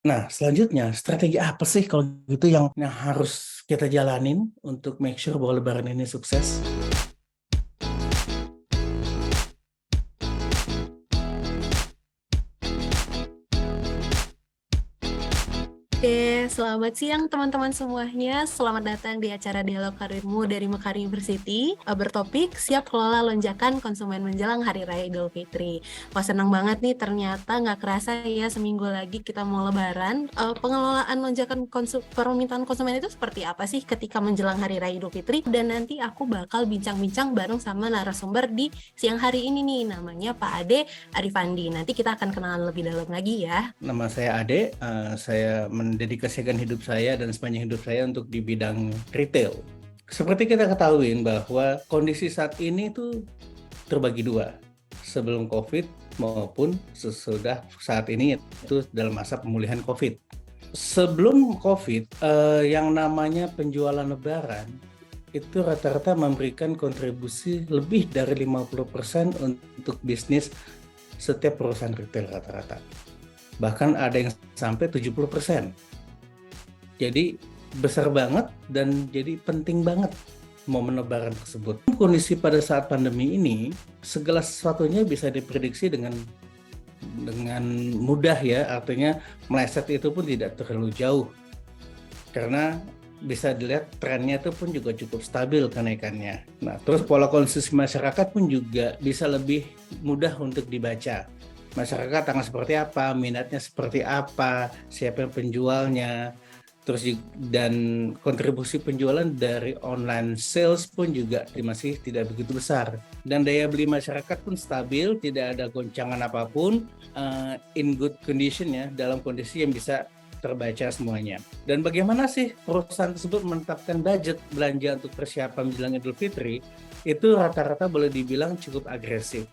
Nah, selanjutnya strategi apa sih kalau gitu yang harus kita jalanin untuk make sure bahwa Lebaran ini sukses? Oke, selamat siang teman-teman semuanya. Selamat datang di acara Dialog Karirmu dari Mekari University, bertopik Siap Kelola Lonjakan Konsumen Menjelang Hari Raya Idul Fitri. Wah, senang banget nih, ternyata nggak kerasa ya seminggu lagi kita mau Lebaran. Pengelolaan lonjakan permintaan konsumen itu seperti apa sih ketika menjelang Hari Raya Idul Fitri? Dan nanti aku bakal bincang-bincang bareng sama narasumber di siang hari ini nih, namanya Pak Ade Arifandi. Nanti kita akan kenalan lebih dalam lagi ya. Nama saya Ade, saya mendedikasikan hidup saya dan sepanjang hidup saya untuk di bidang retail. Seperti kita ketahui bahwa kondisi saat ini itu terbagi dua, sebelum COVID maupun sesudah saat ini, itu dalam masa pemulihan COVID. Sebelum COVID, yang namanya penjualan Lebaran itu rata-rata memberikan kontribusi lebih dari 50% untuk bisnis setiap perusahaan retail rata-rata. Bahkan ada yang sampai 70%. Jadi besar banget dan jadi penting banget momen Lebaran tersebut. Kondisi pada saat pandemi ini, segala sesuatunya bisa diprediksi dengan mudah ya, artinya meleset itu pun tidak terlalu jauh. Karena bisa dilihat trennya itu pun juga cukup stabil kenaikannya. Nah, terus pola konsumsi masyarakat pun juga bisa lebih mudah untuk dibaca. Masyarakat akan seperti apa, minatnya seperti apa, siapa yang penjualnya, terus dan kontribusi penjualan dari online sales pun juga masih tidak begitu besar. Dan daya beli masyarakat pun stabil, tidak ada goncangan apapun, in good condition ya, dalam kondisi yang bisa terbaca semuanya. Dan bagaimana sih perusahaan tersebut menetapkan budget belanja untuk persiapan menjelang Idul Fitri? Itu rata-rata boleh dibilang cukup agresif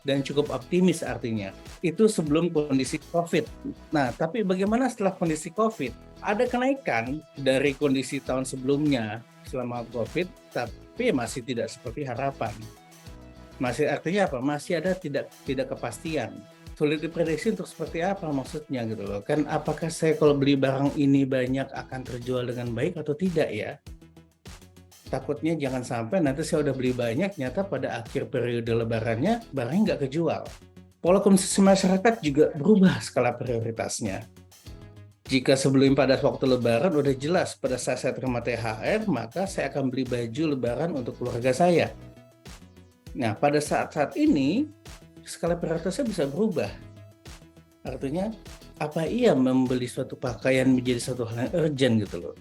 dan cukup optimis artinya. Itu sebelum kondisi COVID. Nah, tapi bagaimana setelah kondisi COVID? Ada kenaikan dari kondisi tahun sebelumnya selama COVID, tapi masih tidak seperti harapan. Masih artinya apa? Masih ada tidak kepastian. Sulit diprediksi untuk seperti apa maksudnya gitu loh. Kan apakah saya kalau beli barang ini banyak akan terjual dengan baik atau tidak ya? Takutnya jangan sampai nanti saya udah beli banyak, nyata pada akhir periode lebarannya barangnya nggak kejual. Pola konsumsi masyarakat juga berubah skala prioritasnya. Jika sebelum pada waktu lebaran udah jelas pada saat saya terima THR, maka saya akan beli baju lebaran untuk keluarga saya. Nah, pada saat-saat ini, skala prioritasnya bisa berubah. Artinya, apa iya membeli suatu pakaian menjadi suatu hal yang urgent gitu loh.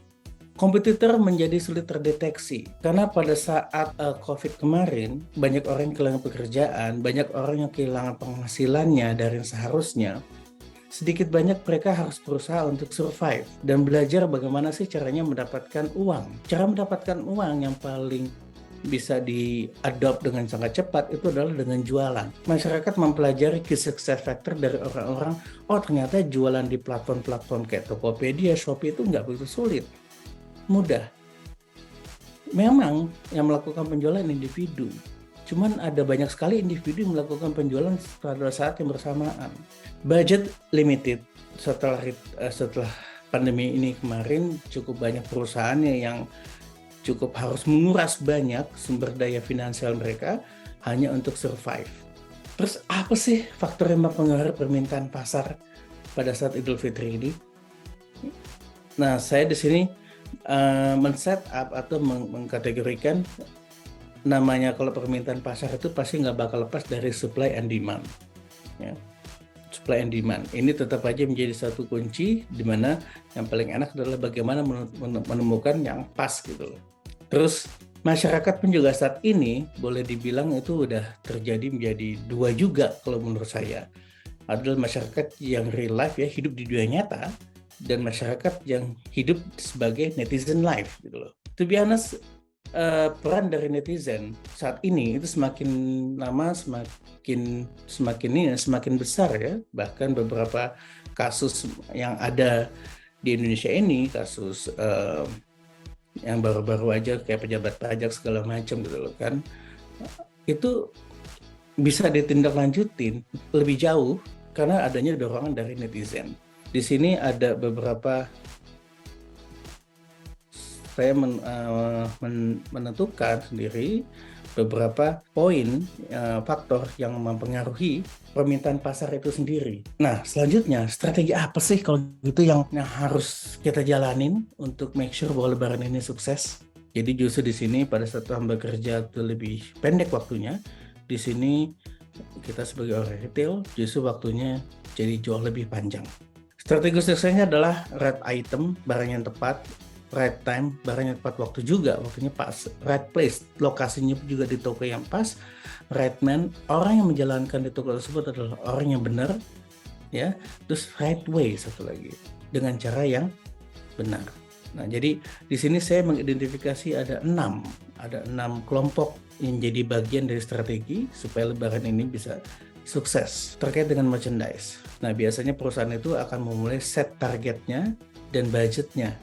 Kompetitor menjadi sulit terdeteksi karena pada saat COVID kemarin banyak orang yang kehilangan pekerjaan, banyak orang yang kehilangan penghasilannya dari yang seharusnya. Sedikit banyak mereka harus berusaha untuk survive dan belajar bagaimana sih caranya mendapatkan uang. Cara mendapatkan uang yang paling bisa diadopt dengan sangat cepat itu adalah dengan jualan. Masyarakat mempelajari key success factor dari orang-orang, oh ternyata jualan di platform-platform kayak Tokopedia, Shopee itu nggak begitu sulit. Mudah. Memang yang melakukan penjualan individu, cuman ada banyak sekali individu yang melakukan penjualan pada saat yang bersamaan. Budget limited. Setelah pandemi ini kemarin, cukup banyak perusahaannya yang cukup harus menguras banyak sumber daya finansial mereka hanya untuk survive. Terus apa sih faktor yang mempengaruhi permintaan pasar pada saat Idul Fitri ini? Nah, saya di sini men-set up atau mengkategorikan namanya kalau permintaan pasar itu pasti nggak bakal lepas dari supply and demand. Ya. Supply and demand. Ini tetap aja menjadi satu kunci di mana yang paling enak adalah bagaimana menemukan yang pas gitu loh. Terus masyarakat pun juga saat ini boleh dibilang itu udah terjadi menjadi dua juga kalau menurut saya. Adalah masyarakat yang real life ya, hidup di dunia nyata, dan masyarakat yang hidup sebagai netizen live gitu loh. To be honest, peran dari netizen saat ini itu semakin lama semakin besar ya. Bahkan beberapa kasus yang ada di Indonesia ini, kasus yang baru-baru aja kayak pejabat pajak segala macam gitu loh kan, itu bisa ditindaklanjutin lebih jauh karena adanya dorongan dari netizen. Di sini ada beberapa, saya menentukan sendiri beberapa poin faktor yang mempengaruhi permintaan pasar itu sendiri. Nah, selanjutnya strategi apa sih kalau gitu yang harus kita jalanin untuk make sure bahwa Lebaran ini sukses? Jadi justru di sini pada saat hamba kerja itu lebih pendek waktunya, di sini kita sebagai orang retail justru waktunya jadi jauh lebih panjang. Strategi suksesnya adalah right item, barang yang tepat, right time, barang yang tepat waktu juga, waktunya pas, right place, lokasinya juga di toko yang pas, right man, orang yang menjalankan di toko tersebut adalah orang yang benar, ya, terus right way satu lagi, dengan cara yang benar. Nah, jadi di sini saya mengidentifikasi ada 6 kelompok yang jadi bagian dari strategi supaya Lebaran ini bisa sukses terkait dengan merchandise. Nah, biasanya perusahaan itu akan memulai set targetnya dan budgetnya.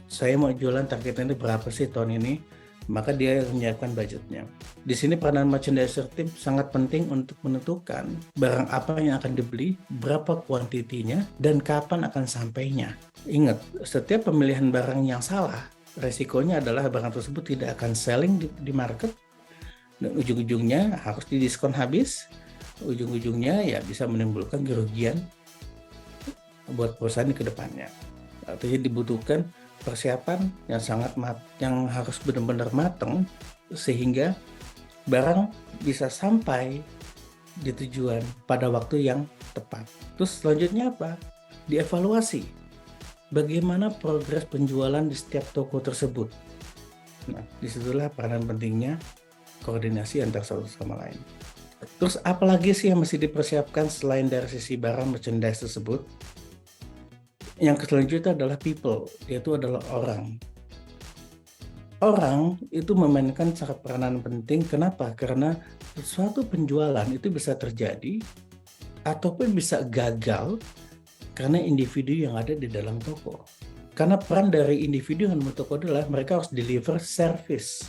Saya mau jualan targetnya ini berapa sih tahun ini, maka dia menyiapkan budgetnya. Di sini peranan merchandiser tim sangat penting untuk menentukan barang apa yang akan dibeli, berapa kuantitinya, dan kapan akan sampainya. Ingat, setiap pemilihan barang yang salah, resikonya adalah barang tersebut tidak akan selling di market, dan ujung-ujungnya harus didiskon habis, ujung-ujungnya ya bisa menimbulkan kerugian buat perusahaan ke depannya. Artinya dibutuhkan persiapan yang harus benar-benar matang sehingga barang bisa sampai di tujuan pada waktu yang tepat. Terus selanjutnya apa? Dievaluasi. Bagaimana progres penjualan di setiap toko tersebut. Nah, disitulah peranan pentingnya koordinasi antar satu sama lain. Terus apalagi sih yang mesti dipersiapkan selain dari sisi barang merchandise tersebut? Yang selanjutnya adalah people, yaitu adalah orang. Orang itu memainkan sangat peranan penting. Kenapa? Karena suatu penjualan itu bisa terjadi ataupun bisa gagal karena individu yang ada di dalam toko. Karena peran dari individu yang ada di toko adalah mereka harus deliver service.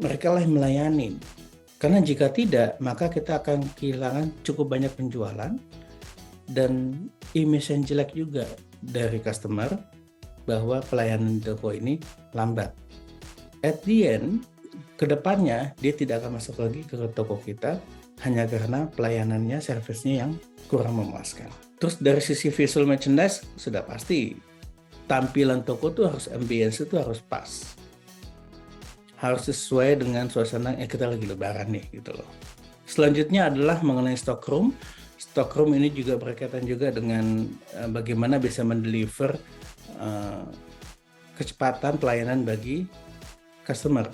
Mereka lah yang melayani. Karena jika tidak, maka kita akan kehilangan cukup banyak penjualan dan image yang jelek juga dari customer bahwa pelayanan toko ini lambat. At the end, kedepannya dia tidak akan masuk lagi ke toko kita hanya karena pelayanannya, servisnya yang kurang memuaskan. Terus dari sisi visual merchandise sudah pasti tampilan toko tuh harus, ambience itu harus pas, harus sesuai dengan suasana yang kita lagi lebaran nih gitu loh. Selanjutnya adalah mengenai stockroom. Stockroom ini juga berkaitan juga dengan bagaimana bisa mendeliver kecepatan pelayanan bagi customer.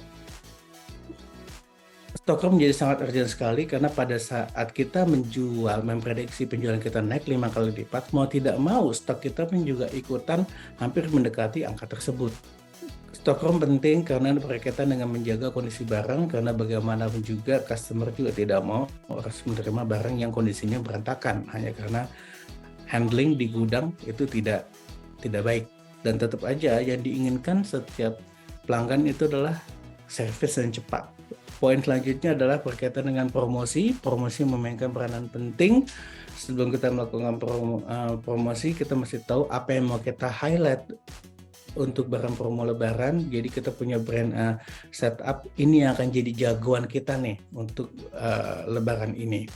Stockroom menjadi sangat urgent sekali karena pada saat kita memprediksi penjualan kita naik 5 kali lipat, mau tidak mau stok kita pun juga ikutan hampir mendekati angka tersebut. Stockroom penting karena berkaitan dengan menjaga kondisi barang, karena bagaimanapun juga customer juga tidak mau harus menerima barang yang kondisinya berantakan hanya karena handling di gudang itu tidak baik. Dan tetap aja yang diinginkan setiap pelanggan itu adalah service yang cepat. Poin selanjutnya adalah berkaitan dengan promosi. Promosi memainkan peranan penting. Sebelum kita melakukan promosi, kita mesti tahu apa yang mau kita highlight untuk barang promo lebaran. Jadi kita punya brand setup, ini yang akan jadi jagoan kita nih untuk lebaran ini.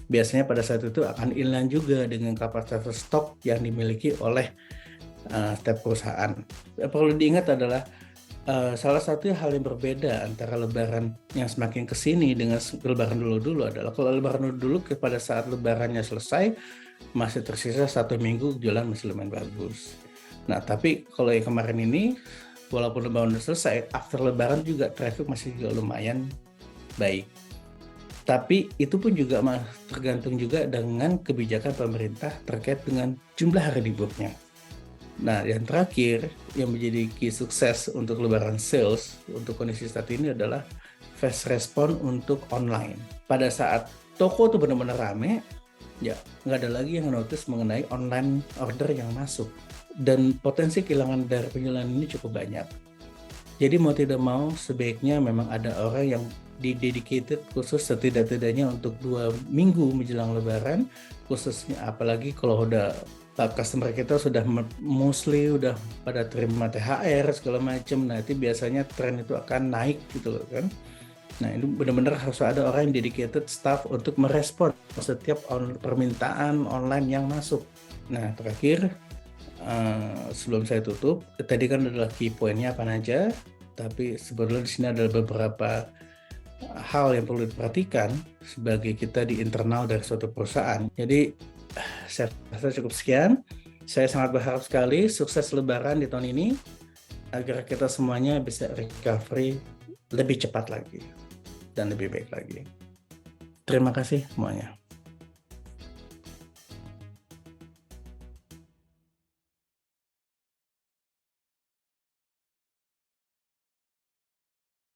Biasanya pada saat itu akan inline juga dengan kapasitas stok yang dimiliki oleh setiap perusahaan. Perlu diingat adalah salah satu hal yang berbeda antara lebaran yang semakin kesini dengan lebaran dulu adalah kalau lebaran dulu pada saat lebarannya selesai masih tersisa 1 minggu jualan masih lumayan bagus. Nah, tapi kalau yang kemarin ini walaupun lebaran sudah selesai, after lebaran juga traffic masih juga lumayan baik. Tapi itu pun juga tergantung juga dengan kebijakan pemerintah terkait dengan jumlah hari liburnya. Nah, yang terakhir yang menjadi key sukses untuk lebaran sales untuk kondisi saat ini adalah fast respon untuk online. Pada saat toko itu benar-benar rame, ya nggak ada lagi yang notice mengenai online order yang masuk. Dan potensi kehilangan dari penjualan ini cukup banyak. Jadi mau tidak mau sebaiknya memang ada orang yang dedicated khusus setidak-tidaknya untuk 2 minggu menjelang lebaran, khususnya apalagi kalau udah customer kita sudah mostly udah pada terima THR segala macam. Nah, itu biasanya tren itu akan naik gitu loh kan. Nah, itu benar-benar harus ada orang yang dedicated staff untuk merespon setiap permintaan online yang masuk. Nah, terakhir sebelum saya tutup, tadi kan adalah key point-nya apa aja, tapi sebetulnya di sini ada beberapa hal yang perlu diperhatikan sebagai kita di internal dari suatu perusahaan. Jadi saya rasa cukup sekian. Saya sangat berharap sekali sukses Lebaran di tahun ini agar kita semuanya bisa recovery lebih cepat lagi dan lebih baik lagi. Terima kasih semuanya.